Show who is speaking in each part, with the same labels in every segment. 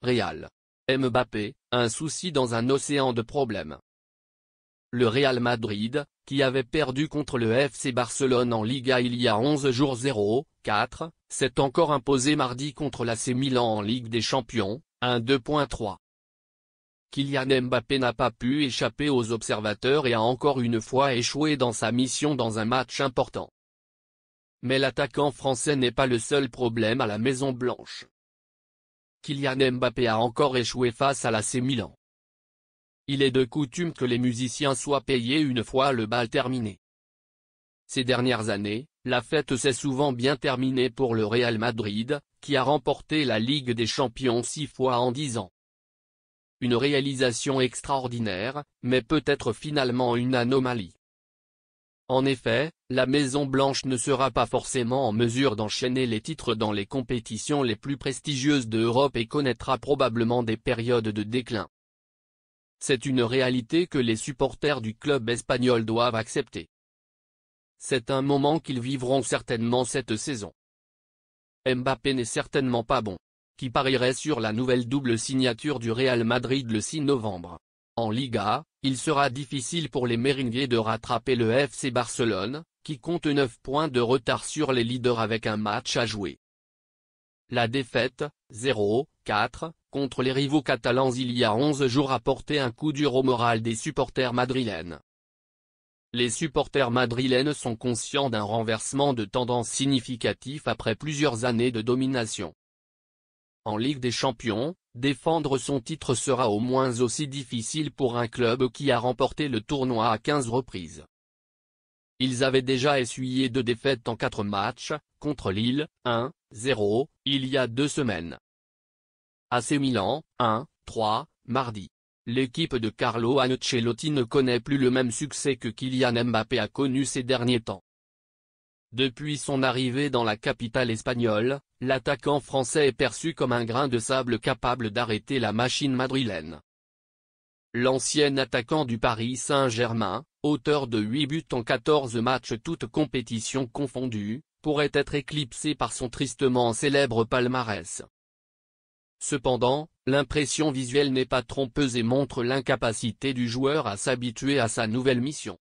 Speaker 1: Real. Mbappé, un souci dans un océan de problèmes. Le Real Madrid, qui avait perdu contre le FC Barcelone en Liga il y a 11 jours 0-4, s'est encore imposé mardi contre l'AC Milan en Ligue des Champions, 1-2.3. Kylian Mbappé n'a pas pu échapper aux observateurs et a encore une fois échoué dans sa mission dans un match important. Mais l'attaquant français n'est pas le seul problème à la Maison-Blanche. Kylian Mbappé a encore échoué face à l'AC Milan. Il est de coutume que les musiciens soient payés une fois le bal terminé. Ces dernières années, la fête s'est souvent bien terminée pour le Real Madrid, qui a remporté la Ligue des Champions 6 fois en 10 ans. Une réalisation extraordinaire, mais peut-être finalement une anomalie. En effet, la Maison-Blanche ne sera pas forcément en mesure d'enchaîner les titres dans les compétitions les plus prestigieuses d'Europe et connaîtra probablement des périodes de déclin. C'est une réalité que les supporters du club espagnol doivent accepter. C'est un moment qu'ils vivront certainement cette saison. Mbappé n'est certainement pas bon. Qui parierait sur la nouvelle double signature du Real Madrid le 6 novembre. En Liga, il sera difficile pour les Merengues de rattraper le FC Barcelone, qui compte 9 points de retard sur les leaders avec un match à jouer. La défaite, 0-4, contre les rivaux catalans il y a 11 jours a porté un coup dur au moral des supporters madrilènes. Les supporters madrilènes sont conscients d'un renversement de tendance significatif après plusieurs années de domination. En Ligue des Champions, défendre son titre sera au moins aussi difficile pour un club qui a remporté le tournoi à 15 reprises. Ils avaient déjà essuyé 2 défaites en 4 matchs, contre Lille, 1-0, il y a 2 semaines. AC Milan, 1-3, mardi. L'équipe de Carlo Ancelotti ne connaît plus le même succès que Kylian Mbappé a connu ces derniers temps. Depuis son arrivée dans la capitale espagnole, l'attaquant français est perçu comme un grain de sable capable d'arrêter la machine madrilène. L'ancien attaquant du Paris Saint-Germain, auteur de 8 buts en 14 matchs toutes compétitions confondues, pourrait être éclipsé par son tristement célèbre palmarès. Cependant, l'impression visuelle n'est pas trompeuse et montre l'incapacité du joueur à s'habituer à sa nouvelle mission.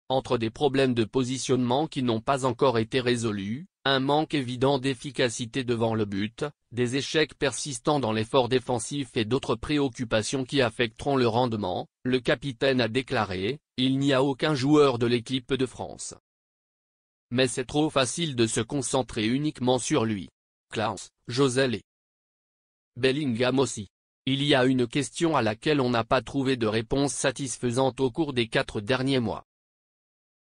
Speaker 1: Entre des problèmes de positionnement qui n'ont pas encore été résolus, un manque évident d'efficacité devant le but, des échecs persistants dans l'effort défensif et d'autres préoccupations qui affecteront le rendement, le capitaine a déclaré, il n'y a aucun joueur de l'équipe de France. Mais c'est trop facile de se concentrer uniquement sur lui. Klaus, Josel et Bellingham aussi. Il y a une question à laquelle on n'a pas trouvé de réponse satisfaisante au cours des 4 derniers mois.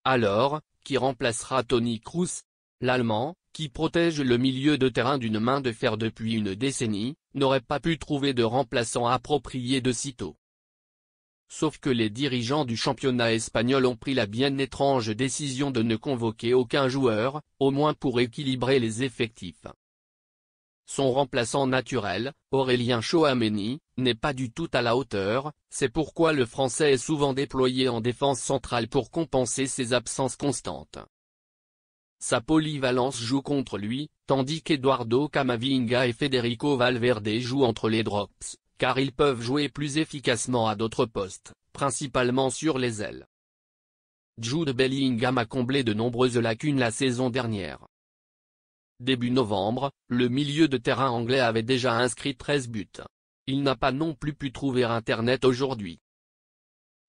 Speaker 1: Alors, qui remplacera Toni Kroos? L'Allemand, qui protège le milieu de terrain d'une main de fer depuis une décennie, n'aurait pas pu trouver de remplaçant approprié de sitôt. Sauf que les dirigeants du championnat espagnol ont pris la bien étrange décision de ne convoquer aucun joueur, au moins pour équilibrer les effectifs. Son remplaçant naturel, Aurélien Tchouaméni, n'est pas du tout à la hauteur, c'est pourquoi le Français est souvent déployé en défense centrale pour compenser ses absences constantes. Sa polyvalence joue contre lui, tandis qu'Eduardo Camavinga et Federico Valverde jouent entre les drops, car ils peuvent jouer plus efficacement à d'autres postes, principalement sur les ailes. Jude Bellingham a comblé de nombreuses lacunes la saison dernière. Début novembre, le milieu de terrain anglais avait déjà inscrit 13 buts. Il n'a pas non plus pu trouver Internet aujourd'hui.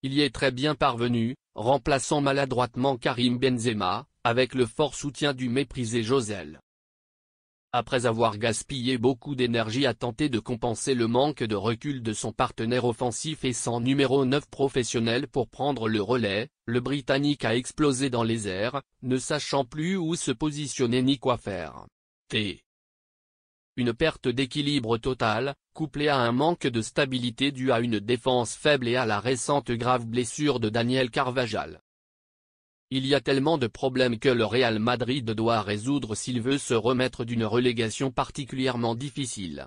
Speaker 1: Il y est très bien parvenu, remplaçant maladroitement Karim Benzema, avec le fort soutien du méprisé Josel. Après avoir gaspillé beaucoup d'énergie à tenter de compenser le manque de recul de son partenaire offensif et sans numéro 9 professionnel pour prendre le relais, le Britannique a explosé dans les airs, ne sachant plus où se positionner ni quoi faire. Une perte d'équilibre totale, couplée à un manque de stabilité dû à une défense faible et à la récente grave blessure de Daniel Carvajal. Il y a tellement de problèmes que le Real Madrid doit résoudre s'il veut se remettre d'une relégation particulièrement difficile.